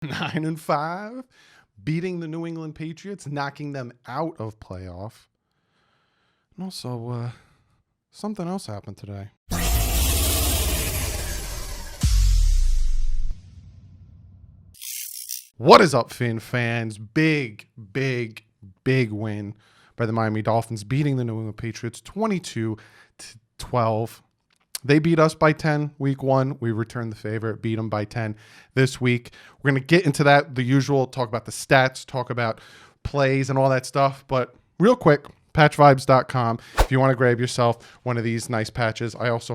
9-5, beating the New England Patriots, knocking them out of playoff. And also, something else happened today. What is up, Finn fans? Big win by the Miami Dolphins, beating the New England Patriots 22-12. They beat us by 10 week one. We returned the favor, beat them by 10 this week. We're going to get into that, the usual, talk about the stats, talk about plays and all that stuff. But real quick, patchvibes.com. If you want to grab yourself one of these nice patches, they also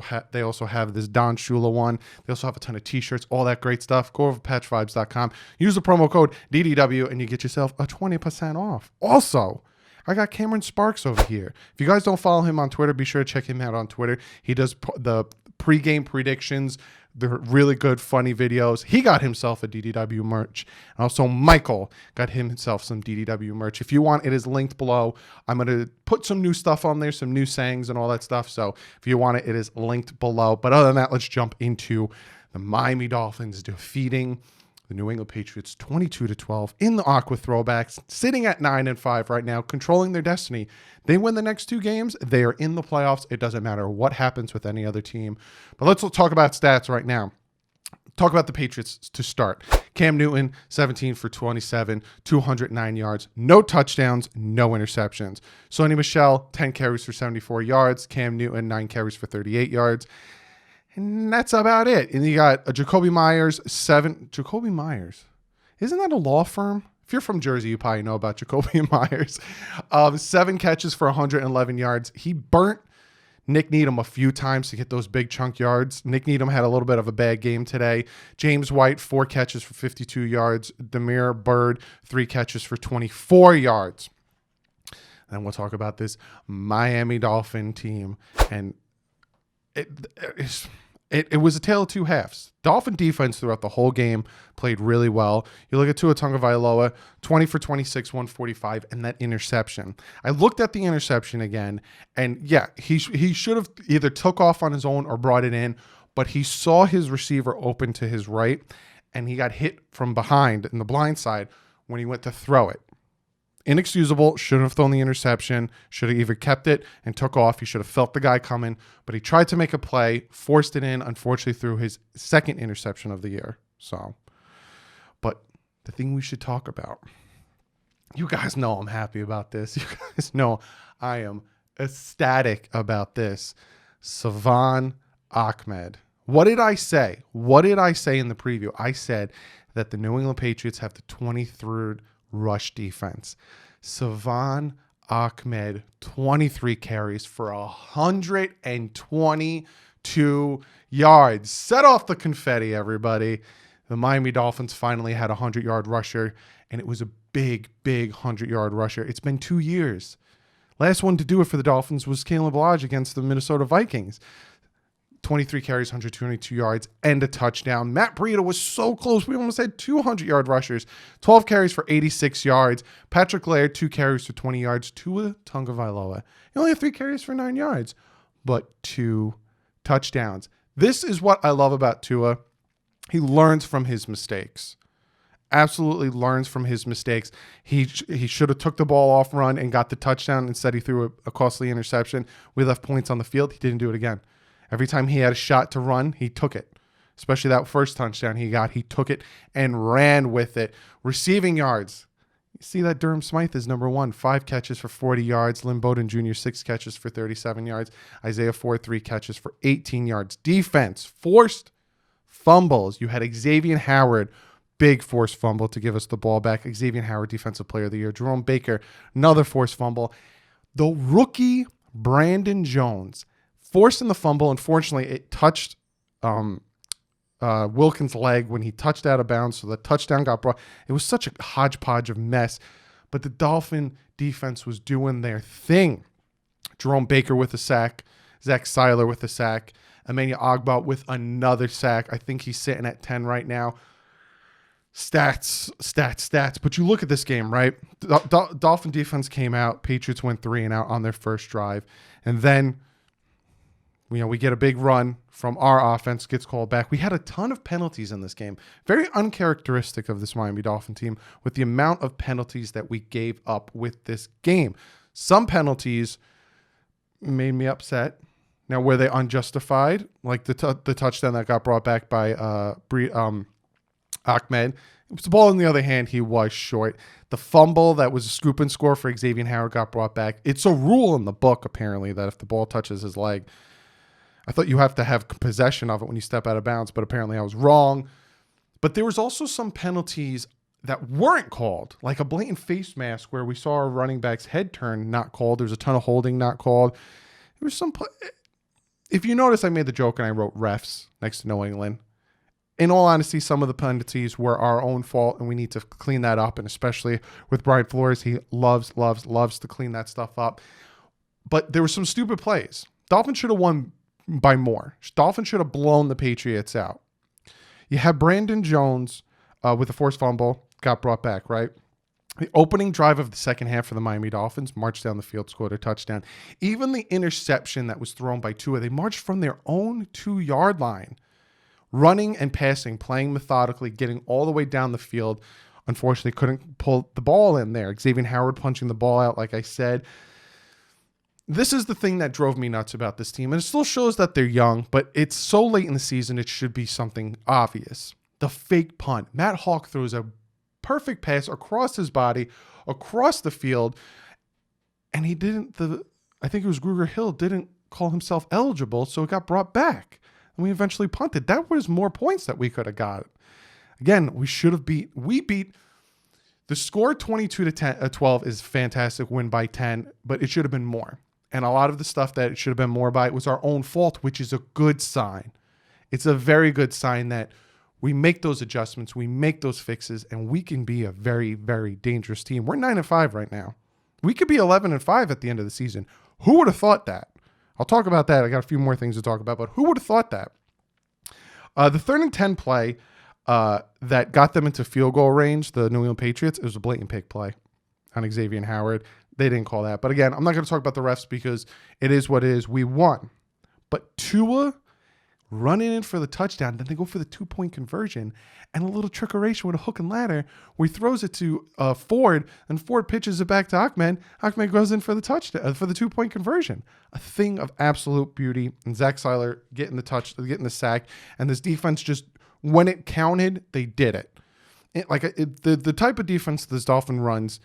have this Don Shula one. They also have a ton of t-shirts, all that great stuff. Go over to patchvibes.com. Use the promo code DDW and you get yourself a 20% off. Also, I got Cameron Sparks over here. If you guys don't follow him on Twitter, be sure to check him out on Twitter. He does the pregame predictions. They're really good, funny videos. He got himself a DDW merch. And also, Michael got himself some DDW merch. If you want, it is linked below. I'm going to put some new stuff on there, some new sayings and all that stuff. So if you want it, it is linked below. But other than that, let's jump into the Miami Dolphins defeating the New England Patriots 22-12 in the Aqua Throwbacks, sitting at 9-5 right now, controlling their destiny. They win the next two games, they are in the playoffs. It doesn't matter what happens with any other team. But let's talk about stats right now. Talk about the Patriots to start. Cam Newton, 17 for 27, 209 yards, no touchdowns, no interceptions. Sony Michel, 10 carries for 74 yards. Cam Newton, 9 carries for 38 yards. And that's about it. And you got a Jacoby Myers, 7. Jacoby Myers. Isn't that a law firm? If you're from Jersey, you probably know about Jacoby Myers. 7 catches for 111 yards. He burnt Nick Needham a few times to get those big chunk yards. Nick Needham had a little bit of a bad game today. James White, 4 catches for 52 yards. Demir Bird, 3 catches for 24 yards. And we'll talk about this Miami Dolphin team. And it was a tale of two halves. Dolphin defense throughout the whole game played really well. You look at Tua Tagovailoa, 20 for 26, 145, and that interception. I looked at the interception again, and yeah, he should have either took off on his own or brought it in, but he saw his receiver open to his right, and he got hit from behind in the blind side when he went to throw it. Inexcusable, should have thrown the interception, should have either kept it and took off. He should have felt the guy coming, but he tried to make a play, forced it in, unfortunately threw his second interception of the year. But the thing we should talk about, you guys know I'm happy about this. You guys know I am ecstatic about this. Salvon Ahmed. What did I say? What did I say in the preview? I said that the New England Patriots have the 23rd rush defense. Salvon Ahmed, 23 carries for 122 yards. Set off the confetti, everybody. The Miami Dolphins finally had a 100-yard rusher, and it was a big 100-yard rusher. It's been 2 years. Last one to do it for the Dolphins was Kalen Ballage against the Minnesota Vikings. 23 carries, 122 yards, and a touchdown. Matt Breida was so close. We almost had 200-yard rushers. 12 carries for 86 yards. Patrick Laird, 2 carries for 20 yards. Tua Tagovailoa, he only had 3 carries for 9 yards, but 2 touchdowns. This is what I love about Tua. He learns from his mistakes. Absolutely learns from his mistakes. He should have took the ball off run and got the touchdown. Instead, he threw a costly interception. We left points on the field. He didn't do it again. Every time he had a shot to run, he took it. Especially that first touchdown he took it and ran with it. Receiving yards. You see that Durham Smythe is number 1. 5 catches for 40 yards. Lynn Bowden Jr., 6 catches for 37 yards. Isaiah Ford, 3 catches for 18 yards. Defense, forced fumbles. You had Xavier Howard, big forced fumble to give us the ball back. Xavier Howard, Defensive Player of the Year. Jerome Baker, another forced fumble. The rookie Brandon Jones, forcing the fumble. Unfortunately, it touched Wilkins' leg when he touched out of bounds, so the touchdown got brought. It was such a hodgepodge of mess, but the Dolphin defense was doing their thing. Jerome Baker with a sack, Zach Seiler with a sack, Emmanuel Ogbah with another sack. I think he's sitting at 10 right now. Stats. But you look at this game, right? Dolphin defense came out. Patriots went 3-and-out on their first drive, and then We get a big run from our offense, gets called back. We had a ton of penalties in this game. Very uncharacteristic of this Miami Dolphin team with the amount of penalties that we gave up with this game. Some penalties made me upset. Now, were they unjustified? Like the touchdown that got brought back by Ahmed. The ball, on the other hand, he was short. The fumble that was a scoop and score for Xavier Howard got brought back. It's a rule in the book, apparently, that if the ball touches his leg, I thought you have to have possession of it when you step out of bounds, but apparently I was wrong. But there was also some penalties that weren't called, like a blatant face mask where we saw our running back's head turn, not called. There was a ton of holding, not called. There was some... If you notice, I made the joke and I wrote refs next to New England. In all honesty, some of the penalties were our own fault, and we need to clean that up. And especially with Brian Flores, he loves to clean that stuff up. But there were some stupid plays. Dolphins should have won by more. Dolphins should have blown the Patriots out. You have Brandon Jones with a forced fumble, got brought back, right? The opening drive of the second half for the Miami Dolphins marched down the field, scored a touchdown. Even the interception that was thrown by Tua, they marched from their own 2-yard line. Running and passing, playing methodically, getting all the way down the field. Unfortunately, couldn't pull the ball in there. Xavier Howard punching the ball out, like I said. This is the thing that drove me nuts about this team. And it still shows that they're young, but it's so late in the season, it should be something obvious. The fake punt. Matt Hawk throws a perfect pass across his body, across the field, and he didn't, I think it was Gruger Hill, didn't call himself eligible, so it got brought back. And we eventually punted. That was more points that we could have got. Again, we beat the score 22-12 is fantastic, win by 10, but it should have been more. And a lot of the stuff that it should have been more by was our own fault, which is a good sign. It's a very good sign that we make those adjustments, we make those fixes, and we can be a very, very dangerous team. We're 9-5 right now. We could be 11-5 at the end of the season. Who would have thought that? I'll talk about that. I got a few more things to talk about, but who would have thought that? The 3rd and 10 play that got them into field goal range, the New England Patriots, it was a blatant pick play on Xavier Howard. They didn't call that. But again, I'm not going to talk about the refs because it is what it is. We won. But Tua running in for the touchdown, then they go for the 2-point conversion, and a little trickeration with a hook and ladder where he throws it to Ford, and Ford pitches it back to Ahmed. Ahmed goes in for the touchdown, for the 2-point conversion. A thing of absolute beauty. And Zach Seiler getting the sack, and this defense just, when it counted, they did it. The type of defense this Dolphin runs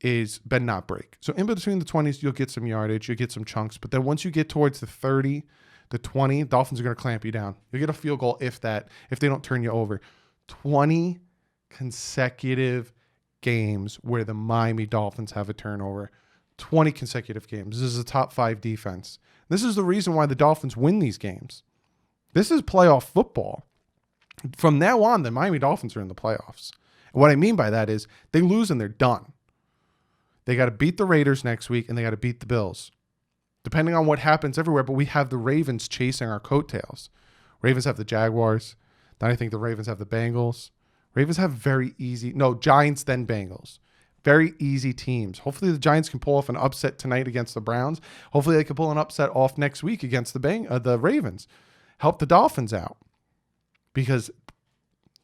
is bend not break. So in between the 20s, you'll get some yardage, you'll get some chunks, but then once you get towards the 30, the 20, Dolphins are going to clamp you down. You'll get a field goal if they don't turn you over. 20 consecutive games where the Miami Dolphins have a turnover. 20 consecutive games. This is a top 5 defense. This is the reason why the Dolphins win these games. This is playoff football. From now on, the Miami Dolphins are in the playoffs. And what I mean by that is they lose and they're done. They got to beat the Raiders next week and they got to beat the Bills. Depending on what happens everywhere, but we have the Ravens chasing our coattails. Ravens have the Jaguars. Then I think the Ravens have the Bengals. Ravens have Giants, then Bengals. Very easy teams. Hopefully the Giants can pull off an upset tonight against the Browns. Hopefully they can pull an upset off next week against the Ravens. Help the Dolphins out. Because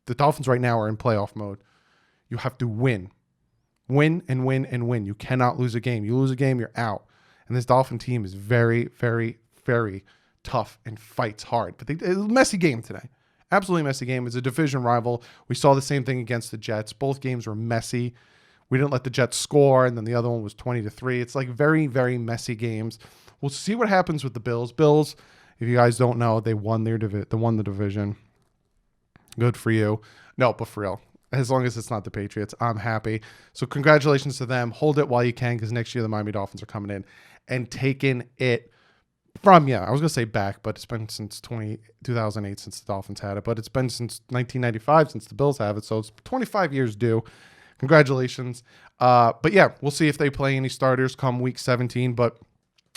the Dolphins right now are in playoff mode. You have to win. Win and win and win. You cannot lose a game. You lose a game, you're out. And this Dolphin team is very, very, very tough and fights hard. But it was a messy game today. Absolutely messy game. It's a division rival. We saw the same thing against the Jets. Both games were messy. We didn't let the Jets score, and then the other one was 20-3. It's like very, very messy games. We'll see what happens with the Bills. Bills, if you guys don't know, they won the division. Good for you. No, but for real. As long as it's not the Patriots, I'm happy. So congratulations to them. Hold it while you can, because next year the Miami Dolphins are coming in and taking it from you. I was going to say back, but it's been since 2008 since the Dolphins had it. But it's been since 1995 since the Bills have it. So it's 25 years due. Congratulations. But yeah, we'll see if they play any starters come week 17. But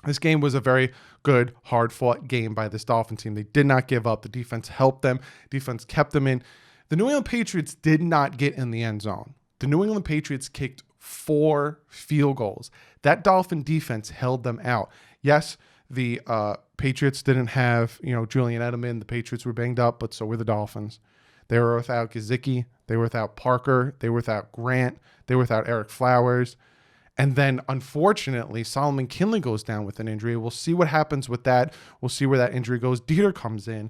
this game was a very good, hard-fought game by this Dolphin team. They did not give up. The defense helped them. Defense kept them in. The New England Patriots did not get in the end zone. The New England Patriots kicked 4 field goals. That Dolphin defense held them out. Yes, the Patriots didn't have, Julian Edelman. The Patriots were banged up, but so were the Dolphins. They were without Gesicki. They were without Parker. They were without Grant. They were without Eric Flowers. And then, unfortunately, Solomon Kinley goes down with an injury. We'll see what happens with that. We'll see where that injury goes. Dieter comes in.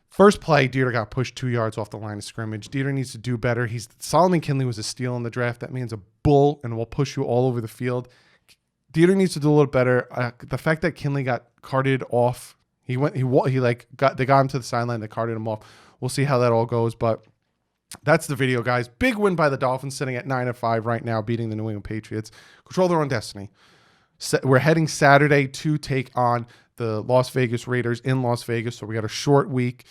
First play, Dieter got pushed 2 yards off the line of scrimmage. Dieter needs to do better. Solomon Kinley was a steal in the draft. That means a bull and will push you all over the field. Dieter needs to do a little better. The fact that Kinley got carted off, they got him to the sideline. They carted him off. We'll see how that all goes, but that's the video, guys. Big win by the Dolphins, sitting at 9-5 right now, beating the New England Patriots. Control their own destiny. We're heading Saturday to take on the Las Vegas Raiders in Las Vegas, so we got a short week.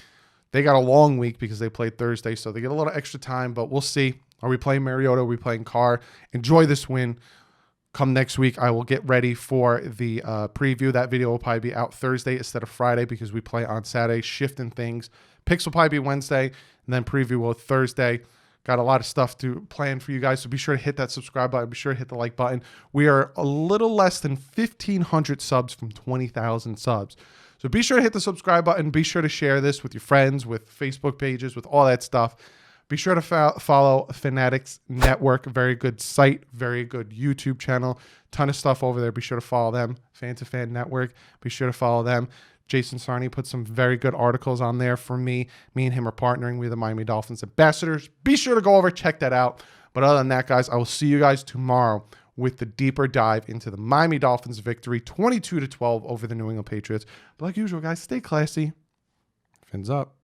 They got a long week because they played Thursday, so they get a little extra time, but we'll see. Are we playing Mariota? Are we playing Carr? Enjoy this win. Come next week, I will get ready for the preview. That video will probably be out Thursday instead of Friday because we play on Saturday, shifting things. Picks will probably be Wednesday, and then preview will Thursday. Got a lot of stuff to plan for you guys, so be sure to hit that subscribe button. Be sure to hit the like button. We are a little less than 1,500 subs from 20,000 subs. So be sure to hit the subscribe button. Be sure to share this with your friends, with Facebook pages, with all that stuff. Be sure to follow Fanatics Network. Very good site, very good YouTube channel. Ton of stuff over there. Be sure to follow them. Fan to Fan Network. Be sure to follow them. Jason Sarney put some very good articles on there for me. Me and him are partnering with the Miami Dolphins ambassadors. Be sure to go over, check that out. But other than that, guys, I will see you guys tomorrow with the deeper dive into the Miami Dolphins victory, 22-12 over the New England Patriots. But like usual, guys, stay classy. Fins up.